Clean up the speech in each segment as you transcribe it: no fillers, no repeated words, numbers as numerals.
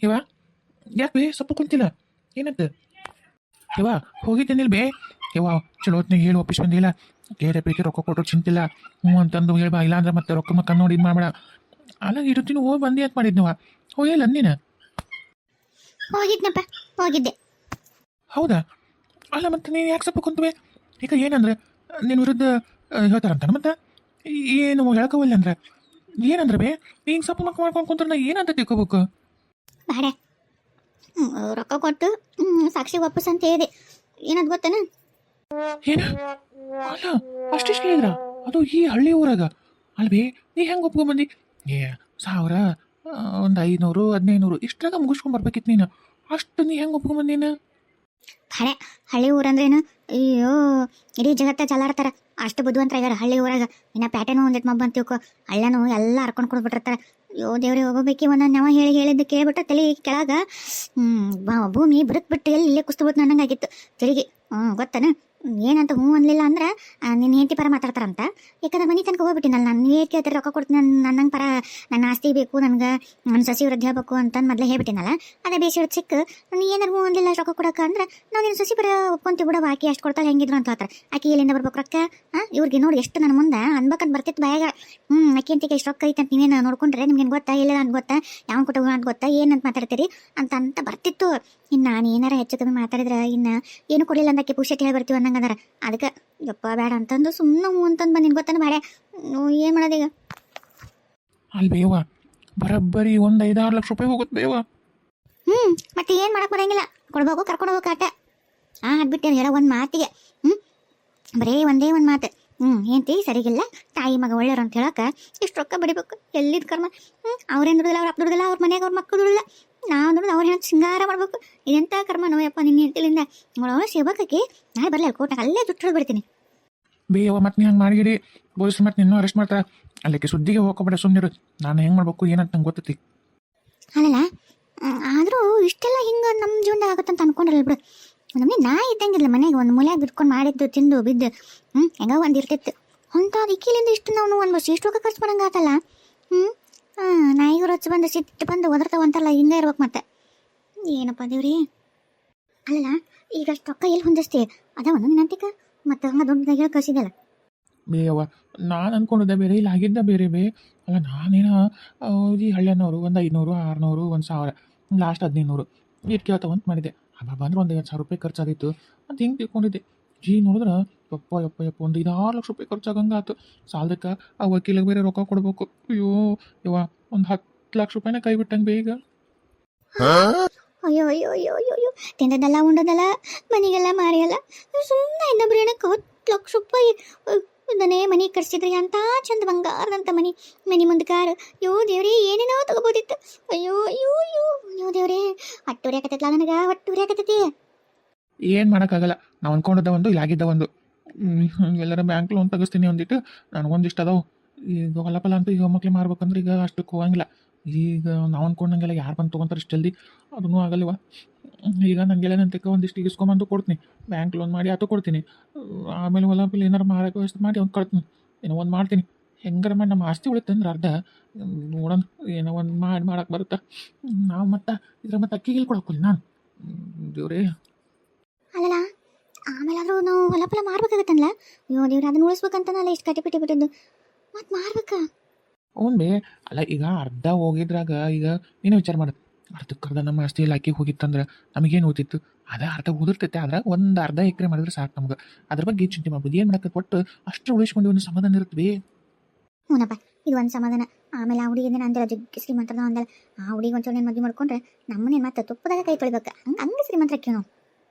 ಇವ ಯಾಕೆ ಬೇ ಸೊಪ್ಪು ಕುಂತಿಲ್ಲ ಏನಂತ ಇವ ಹೋಗಿದ್ದೇನಿಲ್ ಬೇ ಇವ ಚಲೋ ಹೊತ್ನಾಗ ಹೇಳಿ ವಾಪಸ್ ಬಂದಿಲ್ಲ ಬೇರೆ ಬೇಕೆ ರೊಕ್ಕ ಕೊಟ್ಟರು ಚಿಂತಿಲ್ಲ ಹ್ಞೂ ಅಂತಂದು ಹೇಳ್ಬಾ ಇಲ್ಲಾಂದ್ರೆ ಮತ್ತೆ ರೊಕ್ಕ ಮಕ್ಕ ನೋಡಿ ಇದು ಮಾಡ್ಬೇಡ ಅಲ್ಲ ಇರುತ್ತೀನಿ ಹೋಗಿ ಬಂದು ಅಂತ ಮಾಡಿದ್ನವ ಹೋಗಿಲ್ಲ ನೀನು ಹೋಗಿದ್ನಪ್ಪ, ಹೋಗಿದ್ದೆ. ಹೌದಾ ಅಲ್ಲ ಮತ್ತೆ ನೀನು ಯಾಕೆ ಸೊಪ್ಪು ಕುಂತವೆ ಈಗ ಏನಂದ್ರೆ ನಿನ್ನ ವಿರುದ್ಧ ಹೇಳ್ತಾರಂತ ಮತ್ತೆ ಏನು ಹೇಳ್ಕೋವಲ್ಲ ಅಂದ್ರೆ ಏನಂದ್ರೆ ಬೇ ಹಿಂಗೆ ಸೊಪ್ಪು ಮಕ್ಕ ಮಾಡ್ಕೊಂಡು ಕುಂತ್ರೆ ನಾ ಏನಂತ ತಿಳ್ಕೊಬೇಕು ಬೇಡ, ರೊಕ್ಕ ಕೊಟ್ಟು ಸಾಕ್ಷಿ ವಾಪಸ್ ಅಂತ ಹೇಳಿದೆ. ಏನದು ಗೊತ್ತೇನ? ಏನ ಅಲ್ಲ ಅಷ್ಟಿಷ್ಟು ಹೇಳಿದ್ರ ಅದು ಈ ಹಳ್ಳಿ ಊರಾಗ ಅಲ್ವೇ ನೀ ಹೆಂಗೆ ಒಪ್ಕೊಂಬಂದಿ ಏ 1000 ಒಂದು 500 1500 ಇಷ್ಟ್ರಾಗ ಮುಗಿಸ್ಕೊಂಬರ್ಬೇಕಿತ್ತು ನೀನು ಅಷ್ಟು ನೀ ಹೆಂಗೆ ಒಪ್ಕೊಂಬಂದೀನ ಬೇಡ, ಹಳ್ಳಿ ಊರಂದ್ರೇನು ಅಯ್ಯೋ ಇಡೀ ಜಗತ್ತ ಚಲಾಡ್ತಾರ. ಅಷ್ಟು ಬುದ್ಧಿವಂತರ ಆಗ್ಯಾರ ಹಳ್ಳಿ ಊರಾಗ. ಇನ್ನು ಪ್ಯಾಟೆನೂ ಒಂದಿಟ್ಟು ಮಬ್ಬ ಅಂತೀವಕ್ಕ ಹಳ್ಳನೂ ಎಲ್ಲ ಹರ್ಕೊಂಡು ಕೊಡ್ಬಿಟ್ಟಿರ್ತಾರ. ಅಯ್ಯೋ ದೇವ್ರಿಗೆ ಹೋಗೋಬೇಕಿ ಒಂದೊಂದು ನಾವು ಹೇಳಿದ್ದು ಕೇಳ್ಬಿಟ್ಟು ತಲೆ ಕೆಳಗ ಭೂಮಿ ಬಿರುಕ್ ಬಿಟ್ಟು ಎಲ್ಲಿ ಇಲ್ಲೇ ಕುಸ್ತು ನನಗೆ ಆಗಿತ್ತು ತಿರುಗಿ. ಗೊತ್ತನ ಏನಂತ ಹ್ಞೂ ಅನ್ಲಿಲ್ಲ ಅಂದ್ರೆ ನಿನ್ನ ಹೆಂಡತಿ ಪರ ಮಾತಾಡ್ತಾರಂತ. ಯಾಕಂದ್ರೆ ಮನೆ ತನಕ ಹೋಗ್ಬಿಟ್ಟಿನಲ್ಲ ನಾನು. ನೀವೇ ಕೇಳ್ತೀರಿ ರೊಕ್ಕ ಕೊಡ್ತೀನಿ ನನ್ನಂಗೆ ಪರ ನನ್ನ ಆಸ್ತಿ ಬೇಕು ನನಗೆ, ನನ್ನ ಸಸಿ ವೃದ್ಧಿ ಆಗ್ಬೇಕು ಅಂತಂದು ಮೊದಲೇ ಹೇಳ್ಬಿಟ್ಟಿನಲ್ಲ. ಅದೇ ಬೇಸಿ ಸಿಕ್ಕ ನೀ ಏನಾರು ಹ್ಞೂ ಅನ್ಲಿಲ್ಲ ರೊಕ್ಕ ಕೊಡೋಕೆ ಅಂದ್ರೆ ನಾವು ನಿನ್ನ ಸಸಿ ಪರ ಒಪ್ಕೊಂತೀವಿ ಬಿಡ, ಬಾಕಿ ಅಷ್ಟು ಕೊಡ್ತಾಳೆ ಹೆಂಗಿದ್ರು ಅಂತ ಹೇಳ್ತಾರೆ. ಆಕೆ ಎಲ್ಲಿಂದ ಬರ್ಬೇಕು ರೊಕ್ಕ? ಇವ್ರಿಗೆ ನೋಡಿ ಎಷ್ಟು ನನ್ನ ಮುಂದೆ ಅನ್ಬೇಕಂತ ಬರ್ತಿತ್ತು ಬಾಯಾಗ. ಆಕೆ ಅಂತಿಗೆ ಇಷ್ಟು ರೊಕ್ಕ ಐತೆ ಅಂತ ನೀವೇನು ನೋಡ್ಕೊಂಡ್ರೆ ನಿಮ್ಗೇನು ಗೊತ್ತಾ ಇಲ್ಲ ಅಂತ ಗೊತ್ತಾ, ಯಾವ ಕೊಟ್ಟೋಗ ಅಂತ ಗೊತ್ತಾ, ಏನಂತ ಮಾತಾಡ್ತೀರಿ ಅಂತ ಬರ್ತಿತ್ತು. ಇನ್ನು ನಾನು ಏನಾರ ಹೆಚ್ಚು ಕಮ್ಮಿ ಮಾತಾಡಿದ್ರೆ ಇನ್ನು ಏನು ಕೊಡಲಿಲ್ಲ ಅಂದಕ್ಕೆ ಪುಷಟ್ ಹೇಳಿ ಬರ್ತೀವಿ ಅನ್ನಂಗದಾರ. ಅದಕ್ಕೆ ಯಪ್ಪ ಬೇಡ ಅಂತಂದು ಸುಮ್ಮನೆ ಹ್ಞೂ ಅಂತಂದು ಬಂದಿನ ಗೊತ್ತಾನ ಬೇಡ. ಏನು ಮಾಡೋದೀಗ? ಅಲ್ಲಿ ಬೇವ ಬರೋಬ್ಬರಿ ಒಂದು 5-6 ಲಕ್ಷ ರೂಪಾಯಿ ಹೋಗುತ್ತೆ ಬೇವ. ಮತ್ತೆ ಏನು ಮಾಡಕ್ಕೆ ಬರೋಂಗಿಲ್ಲ, ಕೊಡ್ಬೇಕು ಕರ್ಕೊಂಡು ಹೋಗೋ ಕಾಟ. ಅದ್ಬಿಟ್ಟೇನು ಹೇಳೋ ಒಂದು ಮಾತಿಗೆ ಬರೀ ಒಂದೇ ಒಂದು ಮಾತು ఏంటి ಸರಿಗಿಲ್ಲ ತಾಯಿ ಮಗ ಒಳ್ಳೆಯವ್ರು ಅಂತ ಹೇಳಕ್ಕೆ ಇಷ್ಟು ರೊಕ್ಕ ಬಡಿಬೇಕು. ಎಲ್ಲಿದ್ದು ಕರ್ಮ? ಅವ್ರೇನು ದುಡಿದಿಲ್ಲ, ಅವ್ರ ಅಪ್ಪ ದುಡಿದಿಲ್ಲ, ಅವ್ರ ಮನೆಯಾಗ ಅವ್ರ ಮಕ್ಕಳು ದುಡಿಲ್ಲ, ನಾವು ದುಡಿದು ಅವ್ರ ಹೆಣ್ಣು ಶೃಂಗಾರ ಮಾಡ್ಬೇಕು. ಇದೆಂಥ ಕರ್ಮ ನೋಯಪ್ಪ ನಿನ್ನ ಹೆಂಡತಿಲಿಂದ. ಅವಳು ಸೇವಕಕ್ಕೆ ನಾಳೆ ಬರಲ್ಲ ಕೋರ್ಟ್ನಾಗ ಅಲ್ಲೇ ಜುಟ್ಟು ಬಿಡ್ತೀನಿ. ಬೇವ ಮತ್ತೆ ನೀ ಹಂಗೆ ಮಾಡಿಗಿಡಿ ಬೋಯ್ಸ್ ಮತ್ತೆ ನಿನ್ನೂ ಅರೆಸ್ಟ್ ಮಾಡ್ತಾರೆ. ಅಲ್ಲಿಕ್ಕೆ ಸುದ್ದಿಗೆ ಹೋಗ್ಕೊಬೇಡ, ಸುಮ್ಮನಿರು. ನಾನು ಹೆಂಗೆ ಮಾಡ್ಬೇಕು ಏನಂತ ನಂಗೆ ಗೊತ್ತೈತಿ. ಅಲ್ಲಲ್ಲ ಆದರೂ ಇಷ್ಟೆಲ್ಲ ಹಿಂಗೆ ನಮ್ಮ ಜೀವನದಾಗ ಆಗುತ್ತಂತ ಅನ್ಕೊಂಡಿರಲ್ಲ ಬಿಡು. ನಮಗೆ ನಾ ಇದ್ದಂಗಿಲ್ಲ ಮನೆಗೆ ಒಂದು ಮೂಲ್ಯಾಗ ಬಿಟ್ಕೊಂಡು ಮಾಡಿದ್ದು ತಿಂದು ಬಿದ್ದು ಹೆಂಗ ಒಂದು ಇರ್ತಿತ್ತು. ಅಂಥದ್ದು ಇಕ್ಕಿಲಿಂದ ಇಷ್ಟು ನಾವು ಒಂದು ವರ್ಷ ಇಷ್ಟು ರೊಕ್ಕ ಖರ್ಚು ಮಾಡಂಗೆ ಆತಲ್ಲ. ನಾಯಿಗೂ ರೊಚ್ಚ ಬಂದು ಸಿಟ್ಟು ಬಂದು ಒದರ್ತಾವಂತಲ್ಲ, ಹಿಂಗೆ ಇರ್ಬೇಕು ಮತ್ತೆ. ಏನಪ್ಪ ದೇವ್ರಿ. ಅಲ್ಲಲ್ಲ ಈಗ ಅಷ್ಟು ರೊಕ್ಕ ಎಲ್ಲಿ ಹೊಂದಿಸ್ತೀವಿ ಅದ ಒಂದು ನಿನ್ನಂತಿಕ ಮತ್ತು ಹಂಗೆ ದೊಡ್ಡದಾಗಿ ಹೇಳಿ ಕಳಿಸಿದೆಲ್ಲ. ಬೇವ ನಾನು ಅಂದ್ಕೊಂಡಿದ್ದೆ ಬೇರೆ, ಇಲ್ಲಿ ಆಗಿದ್ದ ಬೇರೆ ಬೇ. ಅಲ್ಲ ನಾನೇನೋ ಈ ಹಳ್ಳಿಯನ್ನವರು ಒಂದು 500 600 1000 ಲಾಸ್ಟ್ 1500 ಇಟ್ಟು ಕೇಳ್ತಾವಂತ ಮಾಡಿದ್ದೆ. ಹಬ್ಬ ಬಂದ್ರೆ ಒಂದು 5000 ರೂಪಾಯಿ ಖರ್ಚಾಗಿತ್ತು ಅಂತ ಹಿಂಗೆ ತಿಳ್ಕೊಂಡಿದ್ದೆ. ನೋಡಿದ್ರೆ ಯಪ್ಪ ಯಪ್ಪ ಯಪ್ಪ ಒಂದು 5-6 ಲಕ್ಷ ರೂಪಾಯಿ ಖರ್ಚಾಗಂಗೆ ಆಯ್ತು. ಸಾಲದಕ್ಕೆ ಆ ವಕೀಲಿಗೆ ಬೇರೆ ರೊಕ್ಕ ಕೊಡ್ಬೇಕು. ಅಯ್ಯೋ ಯವ್ವ ಒಂದು 10 ಲಕ್ಷ ರೂಪಾಯಿನ ಕೈ ಬಿಟ್ಟಂಗೆ ಬೇಗ. ಅಯ್ಯೋ ಅಯ್ಯೋ ಅಯ್ಯೋ ಅಯ್ಯೋ ಅಯ್ಯೋ ತಿಂದದಲ್ಲ ಉಂಡದಲ್ಲ ಮನೆಗೆಲ್ಲ ಮಾರಿಯಲ್ಲ ಸುಮ್ಮನೆ ಇನ್ನೊಬ್ರು ಏನಕ್ಕೆ 10 ಲಕ್ಷ ರೂಪಾಯಿ ಅದನ್ನೇ ಮನೆ ಕಟ್ಸಿದ್ರಿ ಅಂತ ಚಂದ ಬಂಗಾರದಂತ ಮನೆ ಮುಂದೆ ಕಾರು. ಅಯ್ಯೋ ದೇವ್ರಿ ಏನೇನೋ ತಗೋಬೋದಿತ್ತು. ಅಯ್ಯೋ ಅಯ್ಯೋ ಅಯ್ಯೋ ಅಯ್ಯೋ ದೇವ್ರೇ ಹೊಟ್ಟೆ ಉರಿಯಾಕತ್ತೈತಲ್ಲ ನನಗೆ, ಹೊಟ್ಟೆ ಉರಿಯಾಕತ್ತೈತಿ. ಏನು ಮಾಡೋಕ್ಕಾಗಲ್ಲ. ನಾವು ಅಂದ್ಕೊಂಡಿದ್ದ ಒಂದು ಇಲ್ಲಿ ಆಗಿದ್ದ ಒಂದು. ಎಲ್ಲರ ಬ್ಯಾಂಕ್ ಲೋನ್ ತೆಗಿಸ್ತೀನಿ ಒಂದಿಟ್ಟು, ನನಗೊಂದಿಷ್ಟು ಅದಾವೆ. ಈಗ ಹೊಲಪಲ್ಲ ಅಂತೂ ಈಗ ಮಕ್ಳು ಮಾರ್ಬೇಕಂದ್ರೆ ಈಗ ಅಷ್ಟಕ್ಕೆ ಹೋಗಂಗಿಲ್ಲ. ಈಗ ನಾವು ಅಂದ್ಕೊಂಡಂಗೆಲ್ಲ ಯಾರು ಬಂದು ತೊಗೊಂತಾರೆ ಇಷ್ಟು ಜಲ್ದಿ, ಅದೂ ಆಗಲ್ವ. ಈಗ ನನಗೆಲ್ಲ ನಂತಕ್ಕ ಒಂದಿಷ್ಟು ಇಸ್ಕೊಂಬಂದು ಕೊಡ್ತೀನಿ, ಬ್ಯಾಂಕ್ ಲೋನ್ ಮಾಡಿ ಅದು ಕೊಡ್ತೀನಿ. ಆಮೇಲೆ ಹೊಲಪಲ್ಲಿ ಏನಾರು ಮಾರೋಕೆ ವ್ಯವಸ್ಥೆ ಮಾಡಿ ಒಂದು ಕಳ್ತೀನಿ, ಏನೋ ಒಂದು ಮಾಡ್ತೀನಿ. ಹೆಂಗಾರ ಮಾಡಿ ನಮ್ಮ ಆಸ್ತಿ ಉಳಿತಂದ್ರೆ ಅರ್ಧ ನೋಡೋಣ ಏನೋ ಒಂದು ಮಾಡಕ್ಕೆ ಬರುತ್ತಾ. ನಾವು ಮತ್ತೆ ಇದ್ರ ಮತ್ತೆ ಅಕ್ಕಿಗೆ ಕೊಡೋಕ್ಕಿಲ್ಲ ನಾನು. ದೇವ್ರೇ ಅಲ್ಲಲ್ಲ ಆಮೇಲಾದರೂ ನಾವು ಹೊಲಪಲ ಮಾರ್ಬೇಕಾಗತ್ತಲ್ಲ. ಅಯ್ಯೋ ದೇವ್ರ ಅದನ್ನ ಉಳಿಸ್ಬೇಕಂತನಲ್ಲ ಇಷ್ಟು ಕಟ್ಟಿ ಬಿಟ್ಟು ಬಿಟ್ಟಿದ್ದು ಮತ್ತೆ ಮಾರ್ಬೇಕಾ? ಅವ್ನು ಬೇ ಅಲ್ಲ ಈಗ ಅರ್ಧ ಹೋಗಿದ್ರಾಗ ಈಗ ನೀನು ವಿಚಾರ ಮಾಡು. ಅರ್ಧಕ್ಕರ್ಧ ನಮ್ಮ ಆಸ್ತಿ ಇಲಾಖೆಗೆ ಹೋಗಿತ್ತಂದ್ರೆ ನಮಗೇನು ಓದಿತ್ತು, ಅದ ಅರ್ಧ ಓದಿರ್ತೈತೆ. ಅದ್ರಾಗ ಒಂದು ಅರ್ಧ ಎಕರೆ ಮಾಡಿದ್ರೆ ಸಾಕು ನಮ್ಗೆ. ಅದ್ರ ಬಗ್ಗೆ ಚಿಂತೆ ಮಾಡ್ಬೋದು. ಏನು ಮಾಡಕ್ಕೆ ಒಟ್ಟು ಅಷ್ಟು ಉಳಿಸ್ಕೊಂಡು ಒಂದು ಸಮಾಧಾನ ಇರುತ್ತೆ. ಹ್ಞೂನಪ್ಪ ಇದು ಒಂದು ಸಮಾಧಾನ. ಆಮೇಲೆ ಆ ಹುಡುಗಿಂದ ಅಂದಲ್ಲ ಜಗ್ಗಿ ಶ್ರೀಮಂತದ ಅಂದಲ್ಲ, ಆ ಹುಡುಗಿ ಒಂಚೂರು ಮದುವೆ ಮಾಡ್ಕೊಂಡ್ರೆ ನಮ್ಮನ್ನೇನು ಮತ್ತೆ ತುಪ್ಪದಾಗ ಕೈ ತೊಳಿಬೇಕು. ಹಂಗೆ ಶ್ರೀಮಂತರಕ್ಕೆ ನಾವು.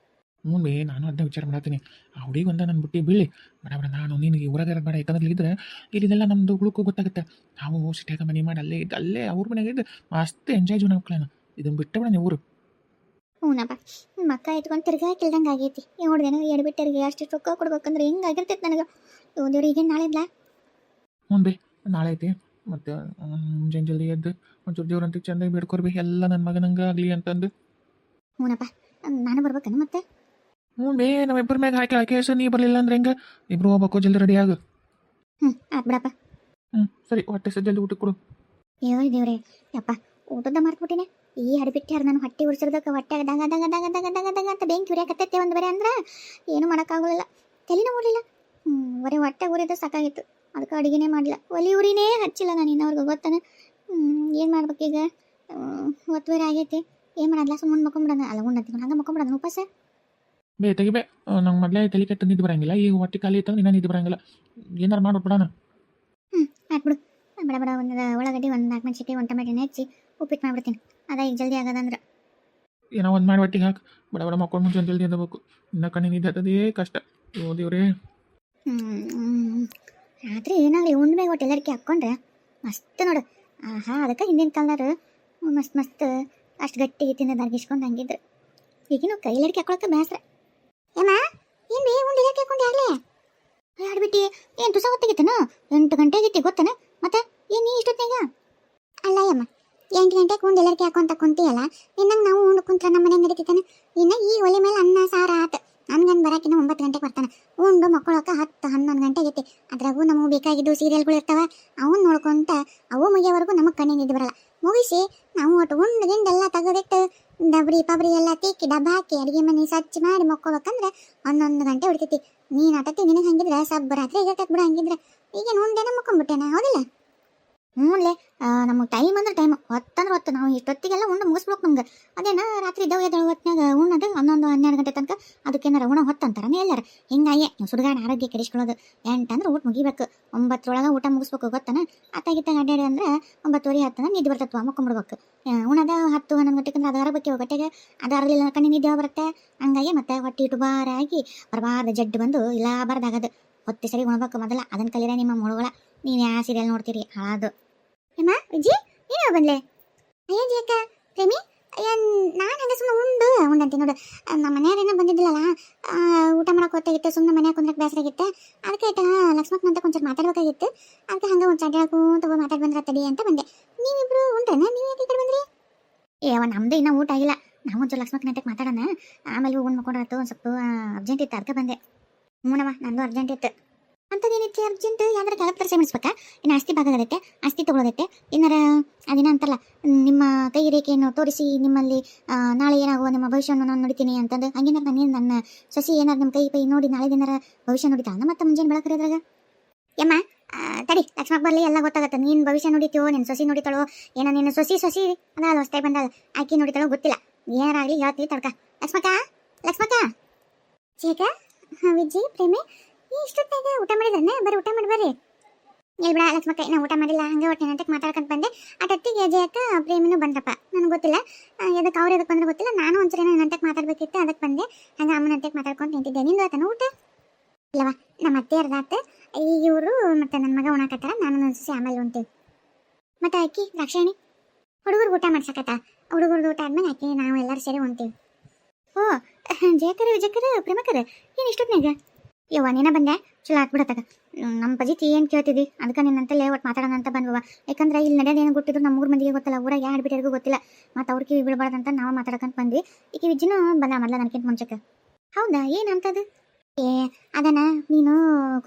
ಹ್ಞೂ ಬೇ ನಾನು ಅದನ್ನ ವಿಚಾರ ಮಾಡತ್ತೀನಿ. ಆ ಹುಡುಗಿ ಒಂದು ನನ್ನ ಬುಟ್ಟಿ ಬೀಳಿ ಬಡ ನಾನು ನಿನಗೆ ಊರಾಗ ಬೇಡ. ಯಾಕಂದ್ರೆ ಇದ್ರೆ ಇಲ್ಲಿದೆಲ್ಲ ನಮ್ಮದು ಹುಡುಕು ಗೊತ್ತಾಗುತ್ತೆ. ನಾವು ಸಿಟಿಯಾಗ ಮನೆ ಮಾಡಿ ಅಲ್ಲೇ ಅವ್ರ ಮನೆಗೆ ಇದ್ದು ಮಸ್ತ್ ಎಂಜಾಯ್ ಜೀವನ ಮಕ್ಕಳೇನು. ಇದನ್ನು ಬಿಟ್ಟು ಬಿಡ ನೀವು ಊರು. ಹ್ಞೂನಪ್ಪ ಮಕ್ಕ ಇಟ್ಕೊಂಡು ತಿರ್ಗಾಕಿಲ್ದಂಗೆ ಆಗೈತಿ. ನೋಡ್ದೇನು ಎಡ್ಬಿಟ್ಟರಿಗೆ ಅಷ್ಟು ರೊಕ್ಕ ಕೊಡ್ಬೇಕಂದ್ರೆ ಹೆಂಗಾಗಿರ್ತೈತೆ ನನಗೆ. ದೇವ್ರು ಈಗೇನು ನಾಳೆ ಇದ್ಲಾ? ಹ್ಞೂ ಬೇ ನಾಳೆ ಐತಿ. ಮತ್ತು ಮುಂಜಾನೆ ಜಲ್ದಿ ಎದ್ದು ಒಂಚೂರು ದೇವ್ರಂತ ಚೆಂದಾಗಿ ಬೇಡ್ಕೊರ್ಬಿ ಎಲ್ಲ ನನ್ನ ಮಗನಂಗೆ ಆಗಲಿ ಅಂತಂದು. ಹ್ಞೂನಪ್ಪ ನಾನು ಬರ್ಬೇಕೇನು ಮತ್ತೆ? ಹ್ಞೂ ಬೇ ನಮ್ಮಿಬ್ಬರ ಮ್ಯಾಗ ಹಾಕಿ ಹೆಸರು ನೀ ಬರಲಿಲ್ಲ ಅಂದ್ರೆ ಹೆಂಗೆ? ಇಬ್ಬರು ಹೋಗ್ಬೇಕು, ಜಲ್ದಿ ರೆಡಿ ಆಗು. ಆಯ್ತು ಬಿಡಪ್ಪ. ಸರಿ ಹೊಟ್ಟೆ ಸರ್ ಜಲ್ದಿ ಊಟಕ್ಕೆ ಕೊಡು. ಅಯ್ಯೋ ದೇವ್ರೆ ಯಪ್ಪ ಊಟದ ಮಾಡ್ಬಿಟ್ಟಿನಿ. ಈ ಹಡಿಬಿಟ್ಟಾರ ನಾನು ಹೊಟ್ಟೆ ಉರ್ಸಿರ್ದಕ್ಕೆ ಹೊಟ್ಟೆ ದಂಗ ದಂಗ ದಂಗ ದಂಗ ದಂಗ ದಂಗ ಅಂತ ಬೆಂಕಿ ಉರಿಯಾಕತ್ತೈತೆ ಒಂದು ಬರೆ ಅಂದ್ರೆ ಏನು ಮಾಡೋಕ್ಕಾಗಲಿಲ್ಲ. ತಲೆನೂ ಓಡಲಿಲ್ಲ. ಬರೀ ಹೊಟ್ಟೆ ಉರಿದ ಸಾಕಾಗಿತ್ತು. ಅದಕ್ಕೆ ಅಡುಗೆನೇ ಮಾಡಲಿಲ್ಲ. ಒಲಿ ಉರಿನೇ ಹಚ್ಚಿಲ್ಲ ನಾನು ಇನ್ನವ್ರಿಗೆ ಗೊತ್ತಾನೆ. ಏನು ಮಾಡ್ಬೇಕೀಗ? ಹೊತ್ತು ಬೇರೆ ಆಗೈತಿ. ಏನು ಮಾಡಲ್ಲ, ಸುಮ್ಮನೆ ಮಕ್ಕೊಂಬಿಡೋಣ. ಅಲ್ಲ ಉಣ್ಣಂತೀನಿ ಹಂಗೆ ಮಕ್ಕೊಂಬಿಡೋಣ ಉಪವಾಸ. ತೆಗಿಬೇ. ನಂಗೆ ಮೊದಲೇ ತಲೆ ಕೆಟ್ಟು ನಿದ್ದು ಬರಂಗಿಲ್ಲ, ಈಗ ಹೊಟ್ಟೆ ಖಾಲಿ ಇತ್ತಂದ್ರೆ ಇನ್ನೂ ನಿದ್ದು ಬರಂಗಿಲ್ಲ. ಏನಾರು ಮಾಡ್ಬಿಡೋಣ. ಆಯ್ತು ಬಿಡು. ಬಡ ಬಡ ಒಂದು ಉಳ್ಳಾಗಡ್ಡಿ, ಒಂದು 4 ಮೆಣಸಿನ್ಕಾಯಿ, ಒಂದು ಟೊಮೆಟೊ ಹೆಚ್ಚಿ ಉಪ್ಪಿಟ್ಟು ಮಾಡ್ಬಿಡ್ತೀನಿ. ಅದ ಈಗ ಜಲ್ದಿ ಆಗೋದಂದ್ರೆ. ಏನೋ ಒಂದು ಮಾಡಿ ಹೊಟ್ಟಿಗೆ ಹಾಕಿ ಬಡ ಬಡ ಮಕ್ಕೊಂಡು ಮುಂಚೆ ಜಲ್ದಿ ಎದ್ದಬೇಕು. ಇನ್ನು ಕಣ್ಣಿ ನಿದ್ದೆ ಹತ್ತದೇ ಕಷ್ಟ. ಓ ದೇವ್ರೇ. ರಾತ್ರಿ ಏನಾಗಲಿ ಉಂಡ್ಮೇಲೆ ಒಟ್ಟು ಎಲ್ಲರಿಕೆ ಹಾಕ್ಕೊಂಡ್ರೆ ಮಸ್ತ್ ನೋಡು. ಅದಕ್ಕೆ ಹಿಂದಿನ ಕಾಲದಾರು ಮಸ್ತ್ ಮಸ್ತ್ ಅಷ್ಟು ಗಟ್ಟಿಗೆ ತಿಂದ ದರ್ಗಿಸ್ಕೊಂಡು ಹಂಗಿದ್ರು. ಈಗಿನ ಕೈಲಡಿಕೆ ಹಾಕೊಳಕ್ಕೆ ಬೇಸ್ರ. ಏಮ್ಮ ಏನು ಬೇ ಉಂಡು ಎಲ್ಲರಿಕೆ ಹಾಕೊಂಡು ಆಗಲೇ ಆಡ್ಬಿಟ್ಟು ಏನು ತುಸ ಹೊತ್ತಾಗಿತ್ತೇನು? 8 ಗಂಟೆ ಆಗಿತ್ತು ಗೊತ್ತೇನ? ಮತ್ತೆ ಏನು ನೀ ಇಷ್ಟೊತ್ತಿನಾಗ? ಅಲ್ಲ ಅಮ್ಮ, 8 ಗಂಟೆಗೆ ಉಂಡು ಎಲ್ಲರಿಕೆ ಹಾಕೊಂತ ಕುಂತೀಯಲ್ಲ, ಇನ್ನಂಗೆ ನಾವು ಉಂಡು ಕುಂತ್ರೆ ನಮ್ಮ ಮನೆ ನಡೀತಾನೆ. ಇನ್ನು ಈ ಒಲೆ ಮೇಲೆ ಅನ್ನ ಸಾರ ಆತ. ನನ್ಗಂದು ಬರೋಕಿನ್ನ 9 ಗಂಟೆಗೆ ಬರ್ತಾನೆ. ಉಂಡು ಮಕ್ಕಳಕ್ಕೆ 10-11 ಗಂಟೆ ಆಗೈತಿ. ಅದ್ರಾಗೂ ನಮಗೆ ಬೇಕಾಗಿದ್ದು ಸೀರಿಯಲ್ಗಳು ಇರ್ತಾವ, ಅವನ್ನ ನೋಡ್ಕೊಂತ ಅವು ಮುಗಿಯೋವರೆಗೂ ನಮಗೆ ಕಣ್ಣಿಗೆ ನಿದ್ದೆ ಬರಲ್ಲ. ಮುಗಿಸಿ ನಾವು ಒಟ್ಟು ಉಂಡು ಗಿಂಡೆಲ್ಲ ತೆಗೆದಿಟ್ಟು ಡಬ್ರಿ ಪಬ್ರಿ ಎಲ್ಲ ತಿಕ್ಕಿ ಡಬ್ಬ ಹಾಕಿ ಅಡುಗೆ ಮನೆ ಸ್ವಚ್ಛ ಮಾಡಿ ಮಕ್ಕೋಬೇಕಂದ್ರೆ 11 ಗಂಟೆ ಹೊಡಿತೈತಿ. ನೀನು ಆಟತಿ ನಿನಗೆ ಹಂಗಿದ್ರೆ ಸಬ್ಬ ರಾತ್ರಿ ಇರ್ತೈತೆ ಬಿಡು. ಹಂಗಿದ್ರೆ ಈಗೇನು ಒಂದೇನ ಮಕ್ಕೊಂಬಿಟ್ಟೇನ? ಹೌದಿಲ್ಲ? ಹ್ಞೂಲೆ. ನಮಗೆ ಟೈಮ್ ಅಂದ್ರೆ ಟೈಮ್, ಹೊತ್ತಂದ್ರೆ ಹೊತ್ತು. ನಾವು ಇಷ್ಟೊತ್ತಿಗೆಲ್ಲ ಉಂಡು ಮುಗಿಸ್ಬೇಕು. ನಮ್ಗೆ ಅದೇನ ರಾತ್ರಿ ಇದ್ದಾವೆ ಎದ್ದೇಳೋ ಹೊತ್ತಿನಾಗ ಉಣ್ಣದು 11-12 ಗಂಟೆ ತನಕ. ಅದಕ್ಕೇನಾರ ಉಣ ಹೊತ್ತಂತಾರನೇ ಎಲ್ಲಾರ. ಹಿಂಗಾಗಿ ನೀವು ಸುಡುಗಾಡ ಆರೋಗ್ಯ ಕೆಡಿಸ್ಕೊಳ್ಳೋದು. 8 ಅಂದ್ರೆ ಊಟ ಮುಗಿಬೇಕು, 9 ಊಟ ಮುಗಿಸ್ಬೇಕು ಗೊತ್ತಾನ. ಅತ್ತಾಗಿತ್ತಾಗ ಅಡ್ಡಾಡಿ ಅಂದ್ರೆ 9:30 10 ನಿದ್ದೆ ಬರ್ತತ್ವ, ಮಕ್ಕೊಂಬಿಡ್ಬೇಕು. ಉಣದ 10-11 ಗಂಟೆಗೆ ಅಂದ್ರೆ ಅದು ಅರಬೇಕು ಹೊಟ್ಟೆಗೆ. ಅದು ಅರಲಿಲ್ಲ ಕಣ್ಣಿ ನಿದ್ದೆ ಬರುತ್ತೆ. ಹಂಗಾಗಿ ಮತ್ತೆ ಹೊಟ್ಟೆ ಇಟ್ಟು ಬಾರಾಗಿ ಬರಬಾರ್ದು ಜಡ್ಡು ಬಂದು ಇಲ್ಲ ಬಾರ್ದಾಗದು. ಹೊತ್ತೆ ಸರಿ ಉಣ್ಬೇಕು ಮೊದಲ. ಅದನ್ನ ಕಲಿಯರ ನಿಮ್ಮ ಮುಳುಗಳ. ನೀವು ಯಾವ ಸೀರಿಯಲ್ ನೋಡ್ತೀರಿ ಅದು. ಏಮ್ಮ ವಿಜಿ ನೀನು ಬಂದ್ಲೆ? ಅಯ್ಯ ಜೇಕ ಪ್ರೇಮಿ, ನಾನು ಹಂಗೆ ಸುಮ್ಮನೆ ಉಂಡಂತೆ ನೋಡು. ನಮ್ಮ ಮನೆಯವ್ರೇನೋ ಬಂದಿದ್ದಿಲ್ಲಲ್ಲ, ಊಟ ಮಾಡೋಕೆ ಹೊತ್ತಾಗಿತ್ತು. ಸುಮ್ಮನೆ ಮನ್ಯಾಗ ಕುಂದ್ರಕ್ಕೆ ಬೇಸರ ಆಗಿತ್ತು. ಅದಕ್ಕೆ ಆಯ್ತಾ ಲಕ್ಷ್ಮಕ್ಕನ ಅಂತ ಕೊಂಚ ಮಾತಾಡ್ಬೇಕಾಗಿತ್ತು. ಅದಕ್ಕೆ ಹಂಗೆ ಒಂದು ಚಡ್ಡಾಕು ತಗೋ ಮಾತಾಡಿ ಬಂದ್ರೆ ತಡಿ ಅಂತ ಬಂದೆ. ನೀವಿಬ್ರು ಉಂಟ್ರೇನ? ನೀವು ಯಾಕೆ ಈ ಕಡೆ ಬಂದ್ರಿ? ನಮ್ದು ಇನ್ನೂ ಊಟ ಆಗಿಲ್ಲ. ನಾವು ಒಂಚೂರು ಲಕ್ಷ್ಮಕ್ಕನ ಅಂತಕ್ಕೆ ಮಾತಾಡೋಣ, ಆಮೇಲೆ ಉಂಡು ಮಕ್ಕೊಂಡ್ರಾತು. ಒಂದು ಸ್ವಲ್ಪ ಅರ್ಜೆಂಟ್ ಇತ್ತು, ಅದಕ್ಕೆ ಬಂದೆ. ಹ್ಞೂನವ, ನಂದು ಅರ್ಜೆಂಟ್ ಇತ್ತು. ಅಂಥದ್ದೇನಿತ್ತು ಅರ್ಜೆಂಟ್? ಯಾವ್ದಾರ ಕಾಲ ತರಿಸಿ ಮಾಡಿಸ್ಬೇಕಾ? ಇನ್ನು ಆಸ್ತಿ ಭಾಗದೈತೆ, ಆಸ್ತಿ ತೊಗೊಳೋದೈತೆ. ಏನಾರ ಅದೇನ ಅಂತಲ್ಲ, ನಿಮ್ಮ ಕೈ ರೇಖೆಯನ್ನು ತೋರಿಸಿ ನಿಮ್ಮಲ್ಲಿ ನಾಳೆ ಏನಾಗುವ ನಿಮ್ಮ ಭವಿಷ್ಯವನ್ನು ನಾನು ನೋಡ್ತೀನಿ ಅಂತಂದು. ಹಂಗೇನಾರ ನಾನೇನು ನನ್ನ ಸೊಸಿ ಏನಾರು ನಿಮ್ಮ ಕೈ ನೋಡಿ ನಾಳೆ ದಿನಾರ ಭವಿಷ್ಯ ನೋಡಿತಾಳ ಮತ್ತೆ ಮುಂಜಾನೆ ಬೆಳಕರಿದ್ರಾಗ? ಯಮ್ಮ ತಡಿ, ಲಕ್ಷ್ಮಕ್ಕ ಬರಲಿ, ಎಲ್ಲ ಗೊತ್ತಾಗತ್ತೆ. ನೀನು ಭವಿಷ್ಯ ನೋಡಿತೀವೋ, ನಿನ್ನ ಸೊಸಿ ನೋಡಿತಾಳೋ ಏನೋ. ನಿನ್ನ ಸೊಸಿ ಅದಲ್ಲ ಹೊಸ್ತಾಗಿ ಬಂದಾಳ, ಆಕಿ ನೋಡಿತಾಳೋ ಗೊತ್ತಿಲ್ಲ. ಏನಾರಾಗಲಿ ಹೇಳ್ತೀವಿ ತಡ್ಕ. ಲಕ್ಷ್ಮಕ್ಕ ಚೇಕ ವಿಜಿ ಪ್ರೇಮಿ ಇಷ್ಟೊತ್ತಾಗ ಊಟ ಮಾಡಿದ್ರೆ ಬರ್ರಿ, ಊಟ ಮಾಡಿ ಬರ್ರಿ. ಬಿಡ ಲಕ್ಷ್ಮಕ್ಕ, ನಾ ಊಟ ಮಾಡಿಲ್ಲ, ಹಂಗೆ ಹೊಟ್ಟೆ ನಂತಕ್ಕೆ ಮಾತಾಡ್ಕೊಂಡು ಬಂದೆ. ಅಟತ್ತಿಗೆ ಅಜಯಕ್ಕ ಪ್ರೇಮಿನೂ ಬಂದ್ರಪ್ಪ. ನನಗೆ ಗೊತ್ತಿಲ್ಲ ಎದಕ್ಕೆ ಅವ್ರು ಎದಕ್ಕೆ ಬಂದ್ರೆ ಗೊತ್ತಿಲ್ಲ. ನಾನು ಒಂದ್ಸರಿ ನಂತಕ್ಕೆ ಮಾತಾಡ್ಬೇಕಿತ್ತು, ಅದಕ್ಕೆ ಬಂದೆ. ಹಂಗೆ ಅಮ್ಮನ ಅಂತಕ್ಕೆ ಮಾತಾಡ್ಕೊಂಡು ನಿಂತಿದ್ದೆ. ನಿಂದು ಆತನ ಊಟ? ಇಲ್ಲವಾ, ನಮ್ಮ ಅತ್ತೆ ಅರ್ಧಾತ. ಈಗ ಇವರು ಮತ್ತು ನನ್ನ ಮಗ ಉಣಕತ್ತಾರ, ನಾನು ಒಂದ್ಸಿ ಆಮೇಲೆ ಉಣ್ತೀವಿ. ಮತ್ತು ಅಕ್ಕಿ ದ್ರಾಕ್ಷಾಯಣಿ ಹುಡುಗರು ಊಟ ಮಾಡ್ಸಕತ್ತ. ಹುಡುಗರ್ದು ಊಟ ಆದ್ಮೇಲೆ ಅಕ್ಕಿ ನಾವು ಎಲ್ಲರೂ ಸೇರಿ ಉಣ್ತೀವಿ. ಓ ಜಯಕರ ವಿಜಯಕರ ಪ್ರೇಮಕರ ಏನು ಇಷ್ಟೊತ್ತಿನಾಗ? ನೀನ ಬಂದೆ, ಚಲೋ ಆಗ್ಬಿಡತ್ತಾಗ. ನಮ್ಮ ಪಜಿತಿ ಏನು ಕೇಳ್ತಿದ್ದಿ, ಅದಕ್ಕೆ ನಿನ್ನಂತಲೇ ಒಟ್ಟು ಮಾತಾಡೋಣ ಅಂತ ಬಂದ್ವ. ಯಾಕಂದ್ರೆ ಇಲ್ಲಿ ನಡೆಯೋದು ಏನು ಗೊತ್ತಿದ್ರು ನಮ್ಮ 3 ಮಂದಿಗೆ ಗೊತ್ತಿಲ್ಲ, ಊರಾಗ ಯಾರು ಬಿಟ್ಟಿರಿಗೂ ಗೊತ್ತಿಲ್ಲ. ಮತ್ತು ಅವ್ರ ಕಿವಿ ಬಿಡಬಾರ್ದಂತ ನಾವು ಮಾತಾಡ್ಕೊಂತ ಬಂದ್ವಿ. ಈಗ ವಿಜ್ಜಿನೂ ಬಂದ ಮೊದಲ ನನಗಿಂತ ಮುಂಚೆಗೆ. ಹೌದಾ, ಏನಂತದು? ಅದನ್ನ ನೀನು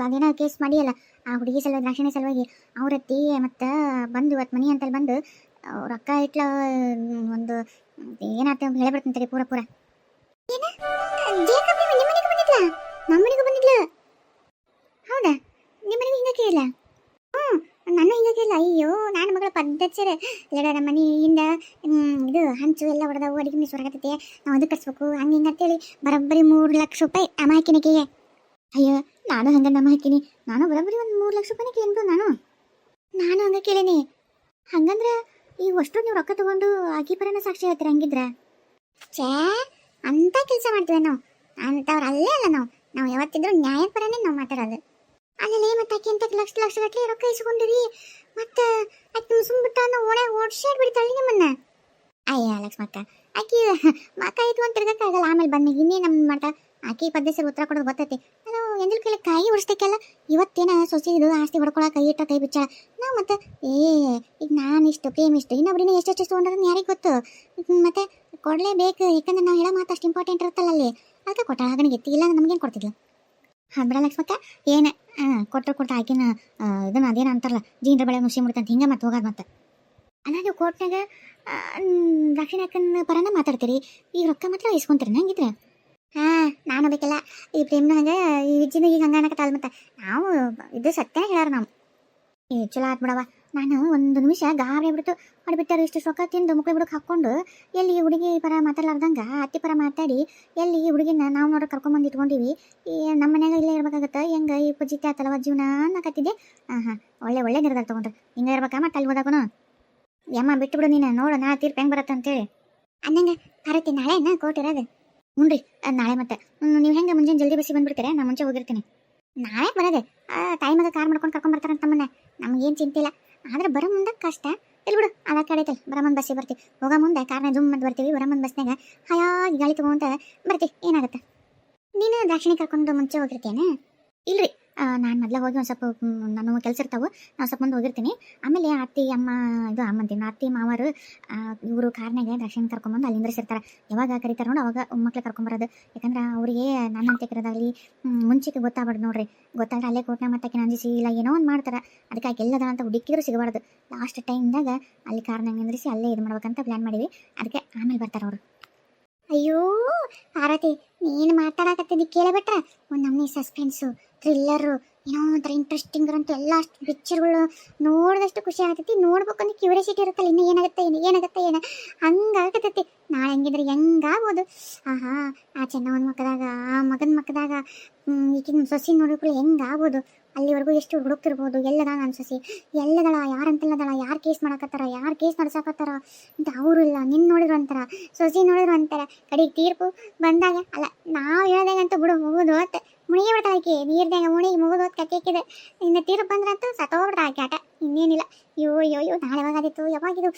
ಅದೇನೋ ಕೇಸ್ ಮಾಡಿಯಲ್ಲ ಆ ಹುಡುಗಿ ಸಲುವಾಗಿ, ದ್ರಾಕ್ಷಣಿ ಸಲುವಾಗಿ. ಅವ್ರತ್ತಿ ಮತ್ತು ಬಂದು ಇವತ್ತು ಮನೆ ಅಂತಲ್ಲಿ ಬಂದು ಅವ್ರ ಅಕ್ಕ ಇಟ್ಲ ಒಂದು ಏನಾಯ್ತು ಅಂತ ಹೇಳ್ಬಿಡ್ತೀನಿ ತಡಿ ಪೂರ. ಏನ ನಿಮ್ಮ ಮನೆಗೆ ಬಂದಿದ್ಲ? ನಮ್ಮ ಮನೆಗೂ ಬಂದಿದ್ಲ? ಹೌದಾ, ನಿಮ್ಮ ಮನೆಗೆ ಹಿಂಗೆ ಕೇಳಿಲ್ಲ? ನನ್ನ ಹಿಂಗೆ ಕೇಳಿಲ್ಲ. ಅಯ್ಯೋ, ನಾನು ಮಗಳ ಪದ್ಧತಿ ಸರ್ ಇಲ್ಲ. ನಮ್ಮ ಮನೆಯಿಂದ ಇದು ಹಂಚು ಎಲ್ಲ ಹೊಡೆದವು, ಅಡಿಗೆ ಮನೆ ಹೊರಗತ್ತೈತೆ, ನಾವು ಅದು ಕಟ್ಸ್ಬೇಕು ಹಂಗೆ ಹಿಂಗೆ ಅಂತೇಳಿ ಬರೋಬ್ಬರಿ 3 ಲಕ್ಷ ರೂಪಾಯಿ ಅಮ್ಮ ಹಾಕಿನಿಕೆಗೆ. ಅಯ್ಯೋ, ನಾನು ಹಂಗೆ ನಮ್ಮ ಹಾಕಿನಿ. ನಾನು ಬರೋಬ್ಬರಿ ಒಂದು 3 ಲಕ್ಷ ರೂಪಾಯಿನ ಕೇಳ್ಬಿಡು. ನಾನು ಹಂಗೆ ಕೇಳೀನಿ. ಹಂಗಂದ್ರೆ ಈಗ ಅಷ್ಟು ನೀವು ರೊಕ್ಕ ತೊಗೊಂಡು ಆಕಿ ಪರನ ಸಾಕ್ಷಿ ಹೇಳ್ತೀರ ಹಂಗಿದ್ರೆ? ಛೇ, ಅಂತ ಕೆಲಸ ಮಾಡ್ತೀವಿ ನಾವು. ಅಂಥವ್ರು ಅಲ್ಲೇ ಅಲ್ಲ ನಾವು ಯಾವತ್ತಿದ್ರು ನ್ಯಾಯದ ಪರನೇ ನಾವು ಮಾತಾಡೋದು. ಅಲ್ಲೇ ಮತ್ತೆ ಆಕಿ ಅಂತ ಲಕ್ಷ ಗಟ್ಟಲೆ ರೊಕ್ಕ ಇಸ್ಕೊಂಡಿರಿ. ಮತ್ತು ಆಕಿ ಸುಮ್ಬಿಟ್ಟ ನಾವು ಓಣೆ ಓಡ್ಸಾಡ್ ಬಿಡ್ತಾಳೆ ನಿಮ್ಮನ್ನ. ಅಯ್ಯ ಲಕ್ಷ್ಮಕ್ಕ, ಆಕಿ ಮಕ್ಕ ಇತ್ತು ಅಂತ ತಿರ್ಗಕ್ಕಾಗಲ್ಲ. ಆಮೇಲೆ ಬಂದ ಇನ್ನೇ ನಮ್ಮ ಮಠ ಆಕಿ ಪದ್ಧತಿ ಉತ್ತರ ಕೊಡೋದು ಗೊತ್ತೈತಿ. ನಾನು ಎಂದಲ್ ಕೈಲಿ ಕಾಯಿ ಉಡಿಸ್ತೇಕಲ್ಲ. ಇವತ್ತೇನ ಸೊಸಿದು ಆಸ್ತಿ ಹೊಡ್ಕೊಳಕ್ಕೆ ಕೈ ಇಟ್ಟ ಕೈ ಬಿಚ್ಚಾಳ. ನಾವು ಮತ್ತೆ ಈಗ ನಾನು ಇಷ್ಟು ಪ್ರೇಮಿಷ್ಟು ಇನ್ನೊಬ್ರಿನ ಎಷ್ಟೆಷ್ಟು ತೊಗೊಂಡ್ರೆ ಯಾರಿಗೆ ಗೊತ್ತು. ಮತ್ತೆ ಕೊಡಲೇಬೇಕು, ಯಾಕಂದ್ರೆ ನಾವು ಹೇಳೋ ಮಾತು ಅಷ್ಟು ಇಂಪಾರ್ಟೆಂಟ್ ಇರುತ್ತಲ್ಲ ಅಲ್ಲಿ. ಅದಕ್ಕೆ ಕೊಟ್ಟ ಹಾಗನಿಗೆ ಎತ್ತಿಲ್ಲ ನಮಗೇನು ಕೊಡ್ತಿದ್ಲು. ಬಿಡ ಲಕ್ಷ್ಮಕ್ಕ, ಏನು ಕೊಟ್ಟರು ಆಕಿನ ಇದನ್ನ ಅದೇನು ಅಂತಾರಲ್ಲ, ಜೀನ್ರ ಬೆಳೆ ಮುಸಿ ಮುಡ್ತಂತ ಹಿಂಗೆ ಮತ್ತೆ ಹೋಗೋದು ಮತ್ತೆ. ಅಲ್ಲ ನೀವು ಕೋರ್ಟ್ನಾಗ ದಕ್ಷಿಣ ಅಕ್ಕನ ಪರನ ಮಾತಾಡ್ತೀರಿ, ಈಗ ರೊಕ್ಕ ಮಾತ್ರ ಇಸ್ಕೊಂತೀರಿ ನಂಗಿದ್ರೆ. ಹಾಂ ನಾನು ಬೇಕಲ್ಲ ಈ ಪ್ರೇಮ್ನಾಗ ಈ ವಿಜ್ಜಿನ ಈಗ ಹಂಗೆ ಅನ್ನಕತ್ತಲ್ಲ ಮತ್ತೆ ನಾವು ಇದು ಸತ್ಯನೇ ಹೇಳಾರ ನಾವು. ಚಲೋ ಆತ್ ಬಿಡವ. ನಾನು ಒಂದು ನಿಮಿಷ ಗಾಬರಿ ಆಗ್ಬಿಡ್ತು. ಹೊಡಿಬಿಟ್ಟಾರು ಇಷ್ಟು ರೊಕ್ಕ ತಿಂದು ಮುಕ್ಳಿ ಬಿಡಕ್ಕೆ ಹಾಕ್ಕೊಂಡು ಎಲ್ಲಿ ಹುಡುಗಿ ಪರ ಮಾತಾಡ್ಲಾರ್ದಂಗೆ ಅತ್ತಿ ಪರ ಮಾತಾಡಿ ಎಲ್ಲಿ ಹುಡುಗಿನ ನಾವು ನೋಡೋ ಕರ್ಕೊಂಬಂದು ಇಟ್ಕೊಂಡಿವಿ. ಈ ನಮ್ಮ ಮನ್ಯಾಗ ಇಲ್ಲೇ ಇರ್ಬೇಕಾಗತ್ತೆ, ಹೆಂಗೆ ಈ ಪಜಿತೆ ಆತಲ್ವ ಜೀವನ ಅನ್ನಕತ್ತಿದ್ದೆ. ಹಾಂ ಒಳ್ಳೆ ಒಳ್ಳೆ ನಿರ್ಧಾರ ತೊಗೊಂಡ್ರೆ ಹಿಂಗೆ ಇರ್ಬೇಕಾ ಮತ್ತೆ ಅಲ್ಲಿ ಹೋದಾಗೂ ಯಮ್ಮ ಬಿಟ್ಟು ಬಿಡು ನೀನು ನೋಡು ನಾಳೆ ತೀರ್ಪು ಹೆಂಗೆ ಬರುತ್ತೆ ಅಂತೇಳಿ ಅನ್ನಂಗೆ ಭಾರತಿ. ನಾಳೆನ ಕೋರ್ಟ್ ಇರೋದು? ಹ್ಞೂ ರೀ ನಾಳೆ ಮತ್ತೆ ನೀವು ಹೆಂಗೆ ಮುಂಜಾನೆ ಜಲ್ದಿ ಬಸ್ಸಿಗೆ ಬಂದುಬಿಡ್ತೀರಾ, ನಾನು ಮುಂಚೆ ಹೋಗಿರ್ತೀನಿ. ನಾಳೆ ಬರೋದೆ ಟೈಮಾಗ ಕಾರ್ ಮಾಡ್ಕೊಂಡು ಕರ್ಕೊಂಬರ್ತಾರಂತ ತಮ್ಮನ್ನ, ನಮಗೇನು ಚಿಂತೆ ಇಲ್ಲ. ಆದ್ರೆ ಬರೋ ಮುಂದೆ ಕಷ್ಟ ಇಲ್ಲಿ ಬಿಡು, ಅದ ಕಡೆತಲ್ಲ. ಬರೋ ಮುಂದೆ ಬಸ್ಸಿಗೆ ಬರ್ತೀವಿ, ಹೋಗೋ ಮುಂದೆ ಕಾರ್ನ ಜುಮ್ ಅಂತ ಬರ್ತೀವಿ, ಬರೋ ಮುಂದೆ ಬಸ್ನಾಗ ಹಾಯಾಗಿ ಗಾಳಿ ತಗೊಂತ ಬರ್ತೀವಿ. ಏನಾಗುತ್ತೆ? ನೀನು ದಾಕ್ಷಿಣಿ ಕರ್ಕೊಂಡು ಮುಂಚೆ ಹೋಗಿರ್ತೇನೆ? ಇಲ್ರಿ ನಾನು ಮೊದಲೇ ಹೋಗಿ ಒಂದು ಸ್ವಲ್ಪ ನಾನು ಕೆಲಸ ಇರ್ತಾವೆ, ನಾನು ಸ್ವಲ್ಪ ಮುಂದೆ ಹೋಗಿರ್ತೀನಿ. ಆಮೇಲೆ ಅತ್ತಿ ಅಮ್ಮ ಇದು ಅಮ್ಮಂತೀನಿ ಅತ್ತಿ ಮಾವರು ಇವರು ಕಾರ್ನಾಗೆ ದಾಕ್ಷಿಣಿ ಕರ್ಕೊಂಬಂದು ಅಲ್ಲಿ ನಿಂದ್ರಿಸಿರ್ತಾರೆ. ಯಾವಾಗ ಕರಿತಾರೆ ನೋಡಿ ಅವಾಗ ಮಕ್ಳು ಕರ್ಕೊಂಬರೋದು. ಯಾಕಂದ್ರೆ ಅವರಿಗೆ ನನ್ನ ಅಂತ್ಯಕ್ಕಿರೋದಾಗಲಿ ಮುಂಚೆಗೆ ಗೊತ್ತಾಗ್ಬಾರ್ದು ನೋಡ್ರಿ. ಗೊತ್ತಾದ್ರೆ ಅಲ್ಲೇ ಕೋಟ್ನ ಮತ್ತಕ್ಕೆ ನಂದಿಸಿ ಇಲ್ಲ ಏನೋ ಒಂದು ಮಾಡ್ತಾರೆ. ಅದಕ್ಕೆ ಎಲ್ಲದ ಅಂತ ಹುಡುಕಿದ್ರು ಸಿಗಬಾರ್ದು. ಲಾಸ್ಟ್ ಟೈಮ್ದಾಗ ಅಲ್ಲಿ ಕಾರ್ನಾಗ ನಿಂದ್ರಿಸಿ ಅಲ್ಲೇ ಇದು ಮಾಡ್ಬೇಕಂತ ಪ್ಲ್ಯಾನ್ ಮಾಡೀವಿ. ಅದಕ್ಕೆ ಆಮೇಲೆ ಬರ್ತಾರೆ ಅವರು. ಅಯ್ಯೋ ಪಾರ್ವತಿ, ನೀನು ಮಾತಾಡಕತ್ತಿದ್ದು ಕೇಳಬಿಟ್ರೆ ಒಂದು ನಮ್ಮನೆ ಸಸ್ಪೆನ್ಸು ಥ್ರಿಲ್ಲರು ಏನೋ ಒಂಥರ ಇಂಟ್ರೆಸ್ಟಿಂಗ್ ಅಂತ ಎಲ್ಲ ಅಷ್ಟು ಪಿಕ್ಚರ್ಗಳು ನೋಡಿದಷ್ಟು ಖುಷಿ ಆಗ್ತೈತಿ. ನೋಡ್ಬೇಕಂದ್ರೆ ಕ್ಯೂರಿಯಾಸಿಟಿ ಇರುತ್ತಲ್ಲ, ಇನ್ನೂ ಏನಾಗುತ್ತೆ ಹಂಗಾಗತ್ತೈತಿ. ನಾಳೆ ಹೆಂಗಿದ್ರೆ ಹೆಂಗಾಗ್ಬೋದು. ಆಹಾ ಆ ಚೆನ್ನವನ ಮಕ್ಕದಾಗ ಆ ಮಗನ ಮಕ್ಕದಾಗ ಈಗಿನ ಸೊಸಿ ನೋಡಿಕೊಳ್ಳಿ ಹೆಂಗಾಗ್ಬೋದು. ಅಲ್ಲಿವರೆಗೂ ಎಷ್ಟು ಹುಡುಕ್ತಿರ್ಬೋದು, ಎಲ್ಲದ ನನ್ನ ಸೊಸಿ ಎಲ್ಲದಳ, ಯಾರಂತಿಲ್ಲದಳ, ಯಾರು ಕೇಸ್ ಮಾಡಕತ್ತಾರ, ಯಾರು ಕೇಸ್ ನಡ್ಸಾಕತ್ತಾರ ಅಂತ ಅವರು ಇಲ್ಲ. ನಿನ್ನ ನೋಡಿದ್ರು ಅಂತಾರ, ಸೊಸಿ ನೋಡಿದ್ರು ಅಂತಾರ. ಕಡೆಗೆ ತೀರ್ಪು ಬಂದಾಗ ಅಲ್ಲ ನಾವು ಹೇಳ್ದಾಗಂತೂ ಬಿಡು ಮುಗಿದು ಹೊತ್ತು ಮುಣಿಗೆ ಬಿಡ್ತಾಳೆ ಆಕೆ ನೀರ್ದಾಗ ಮುಣಿಗೆ ಮುಗಿದು ಹೊತ್ತು ಕಕ್ಕಿಕ್ಕಿದೆ. ಇನ್ನು ತೀರ್ಪು ಬಂದ್ರಂತೂ ಸತ್ತೋಗ್ಬಿಡ್ತಾಳೆ ಆಕೆ ಆಟ, ಇನ್ನೇನಿಲ್ಲ. ಅಯ್ಯೋ ನಾಳೆ ಯಾವಾಗಾದಿತ್ತು ಯಾವಾಗಿದು.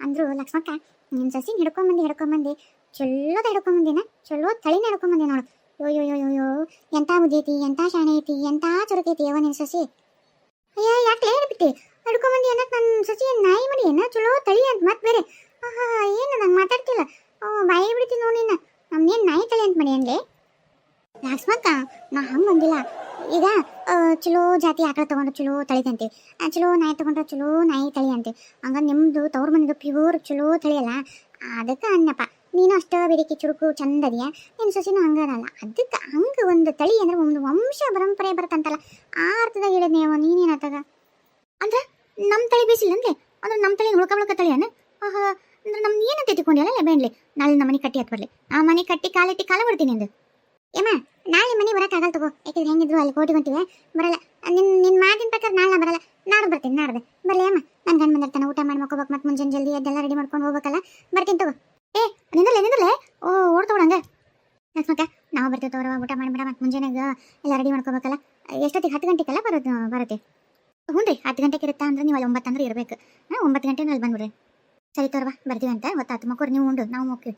ಅಂದ್ರು ಲಕ್ಷ್ಮಕ್ಕ ನಿನ್ನ ಸೊಸಿನ ಹಿಡ್ಕೊಂಬಂದು ಚಲೋದ ಹಿಡ್ಕೊಂಬಂದಿನ, ಚಲೋ ತಳಿನ ಹಿಡ್ಕೊಂಬಂದಿ ನೋಡು. ಅಯ್ಯೋ ಎಂಥ ಬುದ್ಧಿ ಐತಿ, ಎಂಥ ಶಾಣೆ ಐತಿ, ಎಂಥ ಚುರುಕೈತಿ ಯಾವ ನಿನ್ನ ಸೊಸಿ. ಅಯ್ಯ ಯಾಕೆ ಹೇಳ್ಬಿಟ್ಟು ಹಿಡ್ಕೊಂಬಂದಿ ಅನ್ನಕ್ಕೆ ನನ್ನ ಸೊಸಿ ನಾಯಿ ಮಡಿ ಏನ ಚಲೋ ತಳಿ ಅಂತ ಮತ್ತೆ ಬೇರೆ. ಏನು ನಂಗೆ ಮಾತಾಡ್ತಿಲ್ಲ, ಬಾಯಿ ಬಿಡ್ತೀನಿ ನೋಡಿ ನಿನ್ನ. ನಮ್ನೇನು ನಾಯಿ ತಳಿ ಅಂತ ಮಾಡಿ ಅನ್ಲಿ ಲಕ್ಷ್ಮಕ್ಕ. ನಾ ಹಂಗೆ ಬಂದಿಲ್ಲ. ಈಗ ಚಲೋ ಜಾತಿ ಆಕಳ ತೊಗೊಂಡ್ರೆ ಚಲೋ ತಳಿ ಅಂತೀವಿ, ಚಲೋ ನಾಯಿ ತೊಗೊಂಡ್ರೆ ಚಲೋ ನಾಯಿ ತಳಿ ಅಂತೀವಿ. ಹಂಗ ನಿಮ್ಮದು ತವ್ರ ಮನೆದು ಪ್ಯೂರ್ ಚಲೋ ತಳಿ ಅಲ್ಲ, ಅದಕ್ಕೆ ಅನ್ನಪ್ಪ. ನೀನು ಅಷ್ಟು ಬೇಡಿಕೆ ಚುರುಕು ಚಂದದಿಯಾ, ನಿನ್ನ ಸೊಸಿನೂ ಹಂಗದಲ್ಲ. ಅದಕ್ಕೆ ಹಂಗೆ ಒಂದು ತಳಿ ಅಂದ್ರೆ ಒಂದು ವಂಶ ಪರಂಪರೆ ಬರ್ತಂತಲ್ಲ, ಆ ಅರ್ಥದಾಗ ಹೇಳಿದ್ ನೀವು. ನೀನೇನತ್ತಾಗ ಅಂದ್ರೆ ನಮ್ಮ ತಳಿ ಬೇಸಿಲ್ಲ ಅಂದ್ರೆ ನಮ್ಮ ತಳಿ ಉಳ್ಕ ತಳಿಯನ್ನ. ಅಂದ್ರೆ ನಮ್ದು ಏನಂತ ತಿಳ್ಕೊಂಡಿಲ್ಲ ಬೇಡ್ಲಿ. ನಾಳೆ ನಮ್ಮ ಮನೆ ಕಟ್ಟಿ ಹತ್ತು ಬರಲಿ, ಆ ಮನೆ ಕಟ್ಟಿ ಕಾಲಿಟ್ಟು ಕಾಲ ಬರ್ತೀನಿ ಅಂದು. ಏಮ್ಮ ನಾಳೆ ಮನೆ ಬರೋಕ್ಕಾಗಲ್ಲ ತಗೋ, ಯಾಕೆಂದ್ರೆ ಹೆಂಗಿದ್ರು ಅಲ್ಲಿ ಕೋಟಿ ಹೊಂಟಿವೆ ಬರಲ್ಲ. ನಿನ್ನ ಮಾತಿನ ಪ್ರಕಾರ ನಾಳೆ ಬರಲ್ಲ, ನಾಡ್ದು ಬರ್ತೀನಿ. ನಾಡ್ದೆ ಬರಲಿ ಅಮ್ಮ, ನನ್ನ ಗಂಡು ಬಂದಿರ್ತಾನೆ, ಊಟ ಮಾಡಿ ಮಕ್ಕೋಬೇಕು, ಮತ್ತೆ ಮುಂಜಾನೆ ಜಲ್ದಿ ಅದೆಲ್ಲ ರೆಡಿ ಮಾಡ್ಕೊಂಡು ಹೋಗ್ಬೇಕಲ್ಲ. ಬರ್ತೀನಿ ತಗೋ. ನಿಂದಲೇ ಓಡ್ತೋಡಂಗೆ ಲಕ್ಷ್ಮಕ್ಕ. ನಾವು ಬರ್ತೀವಿ ತಗೋರ, ಊಟ ಮಾಡಿಬಿಡ, ಮತ್ತೆ ಮುಂಜಾನೆಗ ಎಲ್ಲ ರೆಡಿ ಮಾಡ್ಕೋಬೇಕಲ್ಲ. ಎಷ್ಟೊತ್ತಿಗೆ 10 ಗಂಟೆಗೆಲ್ಲ ಬರುತ್ತೆ. ಹ್ಞೂ ರೀ 10 ಗಂಟೆಗೆ ಇರುತ್ತಾ ಅಂದ್ರೆ ನೀವು ಅಲ್ಲಿ 9 ಅಂದ್ರೆ ಇರಬೇಕು. 9 ಗಂಟೆ ಅಲ್ಲಿ ಬಂದ್ಬಿಡ್ರಿ. ಸರಿ ತೋರ್ವಾ ಬರ್ತೀವಿ ಅಂತ ಗೊತ್ತಾಯ್ತು. ಮಕ್ಕೋರು ನೀವು ಉಂಡು ನಾವು ಹೋಗ್ತೀವಿ.